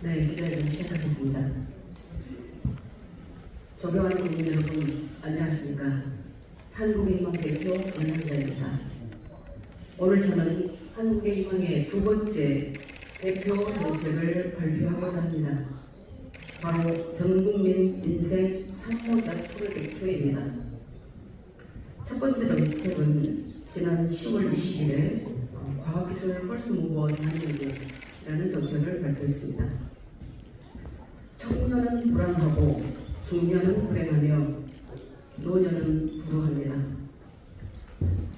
네, 기자회견 시작하겠습니다. 존경하는 국민 여러분, 안녕하십니까? 한국의 희망 대표 안상자입니다. 오늘 저는 한국의 희망의 두 번째 대표 정책을 발표하고자 합니다. 바로 전국민 인생 3호작 프로젝트입니다. 첫 번째 정책은 지난 10월 20일에 과학기술 퍼스트 무버 대한민국이라는 정책을 발표했습니다. 청년은 불안하고 중년은 불행하며 노년은 불우합니다.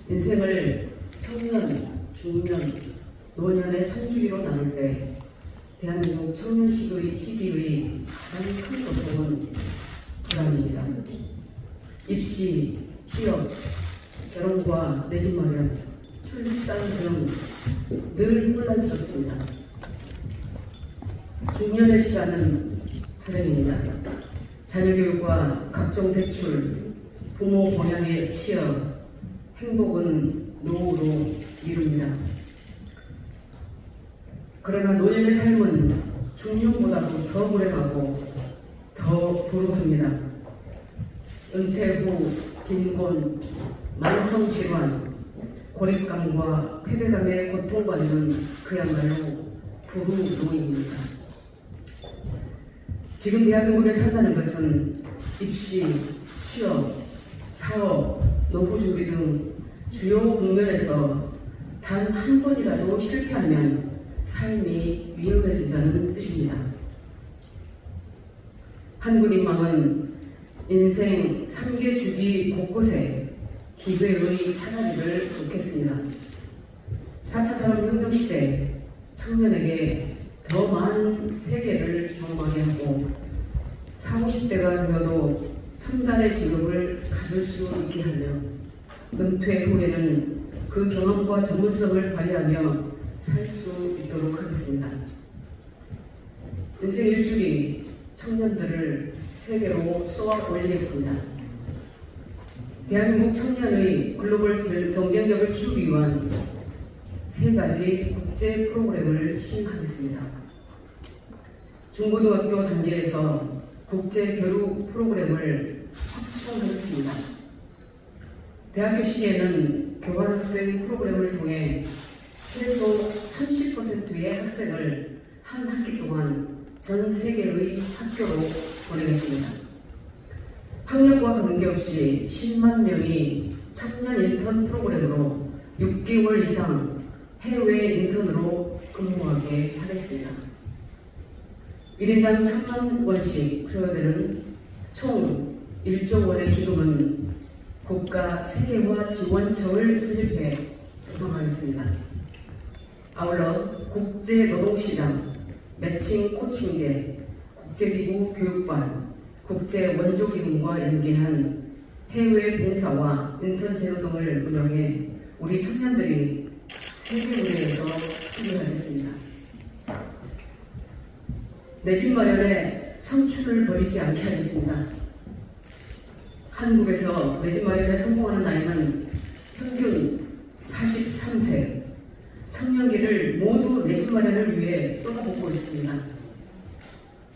인생을 청년, 중년, 노년의 3주기로 나눌 때 대한민국 청년 시기의 가장 큰 고통은 불안입니다. 입시, 취업, 결혼과 내 집 마련, 출산 등 늘 혼란스럽습니다. 중년의 시간은 불행입니다. 자녀교육과 각종 대출, 부모 봉양에 치여 행복은 노후로 이룹니다. 그러나 노년의 삶은 중년보다도 더 불행하고 더 불우합니다. 은퇴 후 빈곤, 만성질환, 고립감과 패배감의 고통받는 그야말로 불우노입니다. 지금 대한민국에 산다는 것은 입시, 취업, 사업, 노후 준비 등 주요 국면에서 단 한 번이라도 실패하면 삶이 위험해진다는 뜻입니다. 한국인망은 인생 3개 주기 곳곳에 기회의 사다리를 놓겠습니다. 4차 산업혁명 시대 청년에게 더 많은 세계를 경험하게 하고 40, 50대가 되어도 첨단의 직업을 가질 수 있게 하며 은퇴 후에는 그 경험과 전문성을 발휘하며 살 수 있도록 하겠습니다. 인생 일주기 청년들을 세계로 쏘아 올리겠습니다. 대한민국 청년의 글로벌 경쟁력을 키우기 위한 3가지 국제 프로그램을 시행하겠습니다. 중고등학교 단계에서 국제 교류 프로그램을 확충하겠습니다. 대학교 시기에는 교환학생 프로그램을 통해 최소 30%의 학생을 한 학기 동안 전 세계의 학교로 보내겠습니다. 학력과 관계없이 10만 명이 청년 인턴 프로그램으로 6개월 이상 해외 인턴으로 근무하게 하겠습니다. 1인당 1,000만 원씩 소요되는 총 1조 원의 기금은 국가 세계화 지원청을 설립해 조성하겠습니다. 아울러 국제노동시장, 매칭 코칭제, 국제기구 교육반, 국제원조기금과 연계한 해외 봉사와 인턴 제도 등을 운영해 우리 청년들이 세계 무대에서 승리하겠습니다. 내 집 마련에 청춘을 버리지 않게 하겠습니다. 한국에서 내 집 마련에 성공하는 나이는 평균 43세. 청년기를 모두 내 집 마련을 위해 쏟아붓고 있습니다.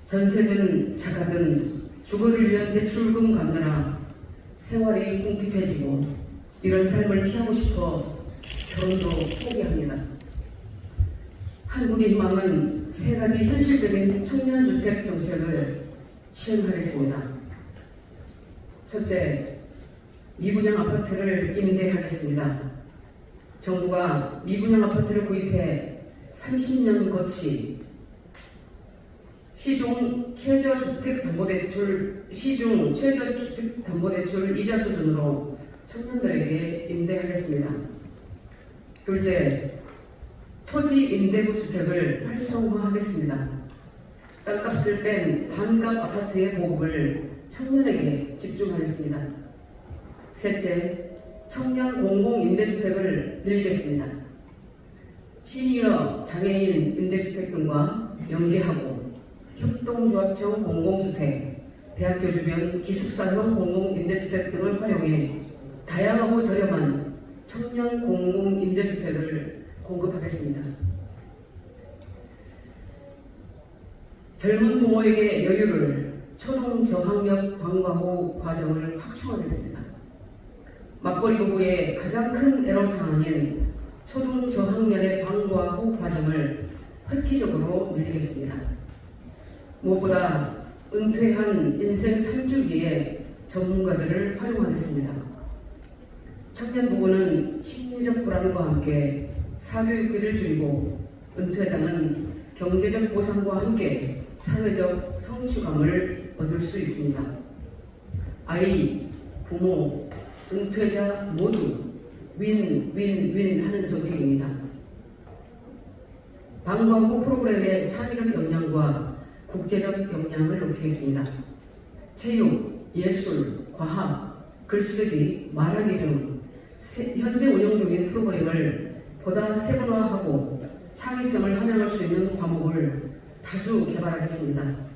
전세든 자가든 주거를 위한 대출금 갚느라 생활이 궁핍해지고 이런 삶을 피하고 싶어 결혼도 포기합니다. 한국의 희망은 3가지 현실적인 청년주택 정책을 시행하겠습니다. 첫째, 미분양 아파트를 임대하겠습니다. 정부가 미분양 아파트를 구입해 30년 거치 시중 최저주택담보대출 이자 수준으로 청년들에게 임대하겠습니다. 둘째, 토지 임대부 주택을 활성화하겠습니다. 땅값을 뺀 반값 아파트의 보급을 청년에게 집중하겠습니다. 셋째, 청년 공공임대주택을 늘리겠습니다. 시니어, 장애인 임대주택 등과 연계하고 협동조합형 공공주택, 대학교 주변 기숙사형 공공임대주택 등을 활용해 다양하고 저렴한 청년 공공임대주택을 공급하겠습니다. 젊은 부모에게 여유를 초등 저학력 방과후 과정을 확충하겠습니다. 맞벌이 부부의 가장 큰 애로사항인 초등 저학년의 방과후 과정을 획기적으로 늘리겠습니다. 무엇보다 은퇴한 인생 3주기에 전문가들을 활용하겠습니다. 청년 부부는 심리적 불안과 함께 사교육비를 줄이고 은퇴자는 경제적 보상과 함께 사회적 성취감을 얻을 수 있습니다. 아이, 부모, 은퇴자 모두 윈윈윈 하는 정책입니다. 방과후 프로그램의 창의적 역량과 국제적 역량을 높이겠습니다. 체육, 예술, 과학, 글쓰기, 말하기 등 현재 운영 중인 프로그램을 보다 세분화하고 창의성을 함양할 수 있는 과목을 다수 개발하겠습니다.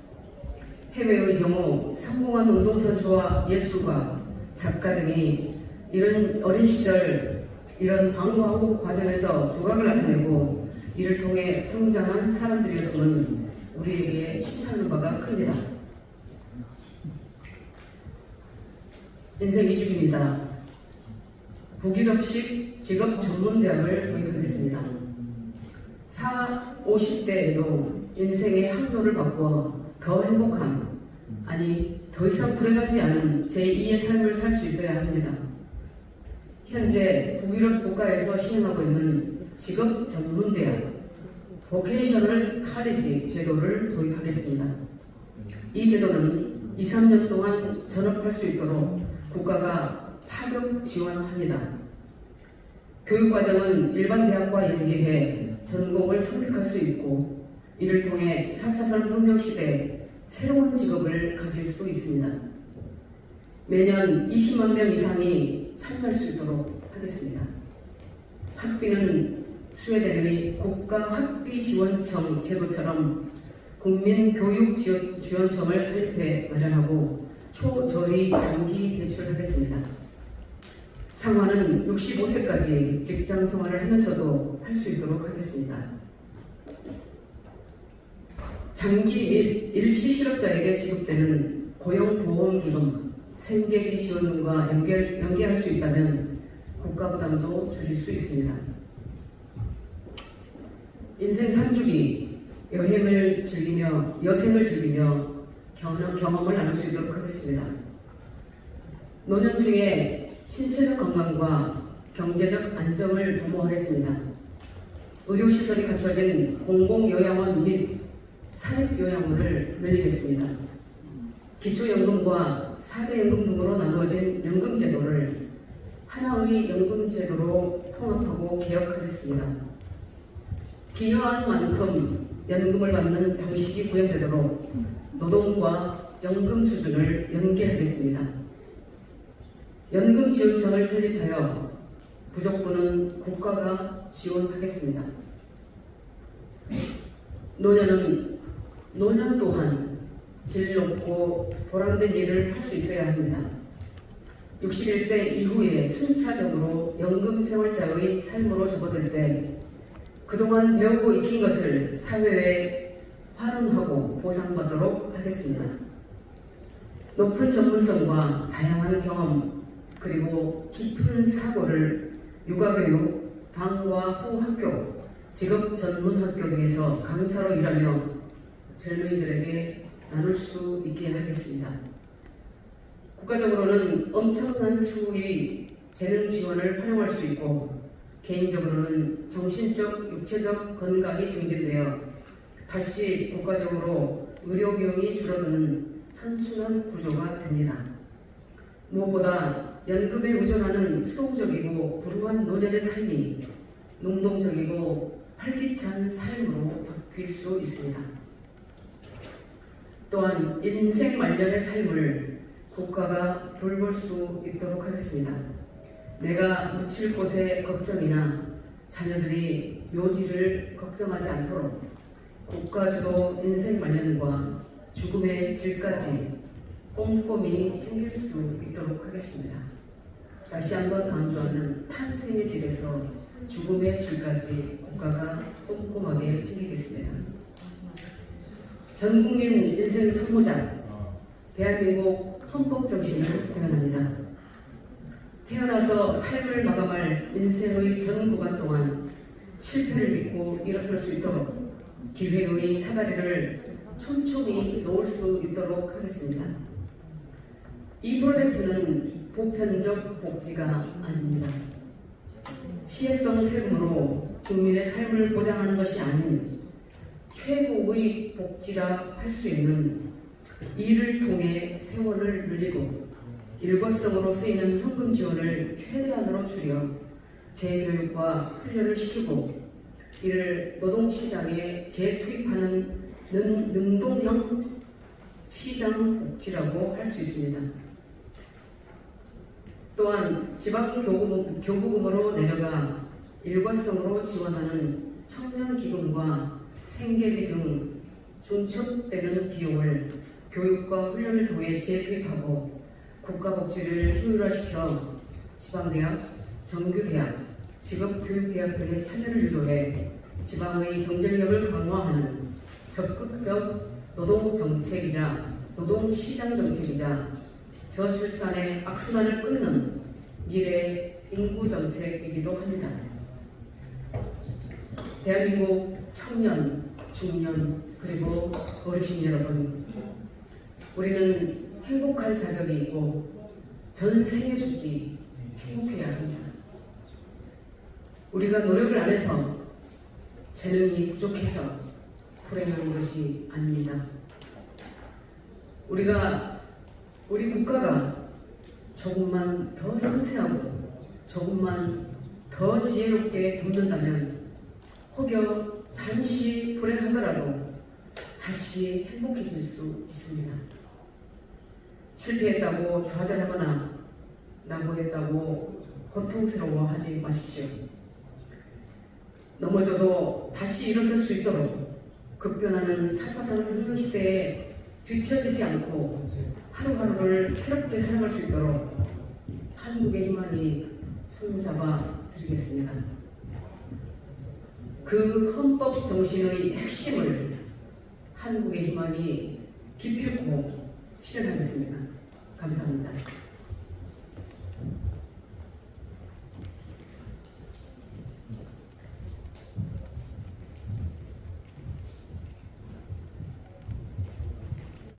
해외의 경우 성공한 운동선수와 예술가, 작가 등이 이런 어린 시절 이런 방과후 과정에서 두각을 나타내고 이를 통해 성장한 사람들이었음은 우리에게 시사하는 바가 큽니다. 인생 2주기입니다. 부기업식 직업 전문대학을 도입하겠습니다. 50대에도 인생의 항로를 바꿔 더 행복한, 아니 더 이상 불행하지 않은 제2의 삶을 살 수 있어야 합니다. 현재 북유럽 국가에서 시행하고 있는 직업 전문대학 보케이셔널 카리지 제도를 도입하겠습니다. 이 제도는 2, 3년 동안 전업할 수 있도록 국가가 파격 지원합니다. 교육과정은 일반 대학과 연계해 전공을 선택할 수 있고 이를 통해 4차 산업혁명 시대에 새로운 직업을 가질 수 있습니다. 매년 20만 명 이상이 참여할 수 있도록 하겠습니다. 학비는 스웨덴의 국가학비지원청 제도처럼 국민교육지원청을 설립해 마련하고 초저리 장기 대출하겠습니다. 상환은 65세까지 직장 생활을 하면서도 할 수 있도록 하겠습니다. 장기 일시 실업자에게 지급되는 고용보험기금, 생계비 지원금과 연계할 수 있다면 국가 부담도 줄일 수 있습니다. 인생 3주기 여생을 즐기며 경험을 나눌 수 있도록 하겠습니다. 노년층의 신체적 건강과 경제적 안정을 도모하겠습니다. 의료시설이 갖춰진 공공요양원 및 사립요양원을 늘리겠습니다. 기초연금과 4대 연금 등으로 나누어진 연금제도를 하나의 연금제도로 통합하고 개혁하겠습니다. 기여한 만큼 연금을 받는 방식이 구현되도록 노동과 연금 수준을 연계하겠습니다. 연금지원청을 설립하여 부족분은 국가가 지원하겠습니다. 노년 또한 질 높고 보람된 일을 할 수 있어야 합니다. 61세 이후에 순차적으로 연금생활자의 삶으로 접어들 때 그동안 배우고 익힌 것을 사회에 활용하고 보상받도록 하겠습니다. 높은 전문성과 다양한 경험 그리고 깊은 사고를 육아교육, 방과 후 학교, 직업 전문 학교 등에서 강사로 일하며 젊은이들에게 나눌 수 있게 하겠습니다. 국가적으로는 엄청난 수의 재능 지원을 활용할 수 있고 개인적으로는 정신적, 육체적 건강이 증진되어 다시 국가적으로 의료 비용이 줄어드는 선순환 구조가 됩니다. 무엇보다 연금에 의존하는 수동적이고 불우한 노년의 삶이 능동적이고 활기찬 삶으로 바뀔 수 있습니다. 또한 인생 말년의 삶을 국가가 돌볼 수 있도록 하겠습니다. 내가 묻힐 곳의 걱정이나 자녀들이 묘지를 걱정하지 않도록 국가주도 인생 말년과 죽음의 질까지 꼼꼼히 챙길 수 있도록 하겠습니다. 다시 한번 강조하면 탄생의 질에서 죽음의 질까지 국가가 꼼꼼하게 챙기겠습니다. 전국민 인생 선모작 대한민국 헌법 정신을 대변합니다. 태어나서 삶을 마감할 인생의 전 구간 동안 실패를 딛고 일어설 수 있도록 기회의 사다리를 촘촘히 놓을 수 있도록 하겠습니다. 이 프로젝트는 보편적 복지가 아닙니다. 시혜성 세금으로 국민의 삶을 보장하는 것이 아닌 최고의 복지라 할 수 있는 이를 통해 세월을 늘리고 일거성으로 쓰이는 현금 지원을 최대한으로 줄여 재교육과 훈련을 시키고 이를 노동시장에 재투입하는 능동형 시장 복지라고 할 수 있습니다. 또한 지방교부금으로 내려가 일과성으로 지원하는 청년기금과 생계비 등 중첩되는 비용을 교육과 훈련을 통해 재투입하고 국가복지를 효율화시켜 지방대학, 정규대학, 직업교육대학들의 참여를 유도해 지방의 경쟁력을 강화하는 적극적 노동정책이자 노동시장정책이자 저출산의 악순환을 끊는 미래 인구정책이기도 합니다. 대한민국 청년, 중년, 그리고 어르신 여러분, 우리는 행복할 자격이 있고 전 생애 죽기 행복해야 합니다. 우리가 노력을 안 해서 재능이 부족해서 불행한 것이 아닙니다. 우리 국가가 조금만 더 상세하고 조금만 더 지혜롭게 돕는다면 혹여 잠시 불행하더라도 다시 행복해질 수 있습니다. 실패했다고 좌절하거나 낙오했다고 고통스러워하지 마십시오. 넘어져도 다시 일어설 수 있도록 급변하는 4차 산업혁명 시대에 뒤처지지 않고 하루하루를 새롭게 살아갈 수 있도록 한국의 희망이 손잡아 드리겠습니다. 그 헌법 정신의 핵심을 한국의 희망이 기필코 실현하겠습니다. 감사합니다.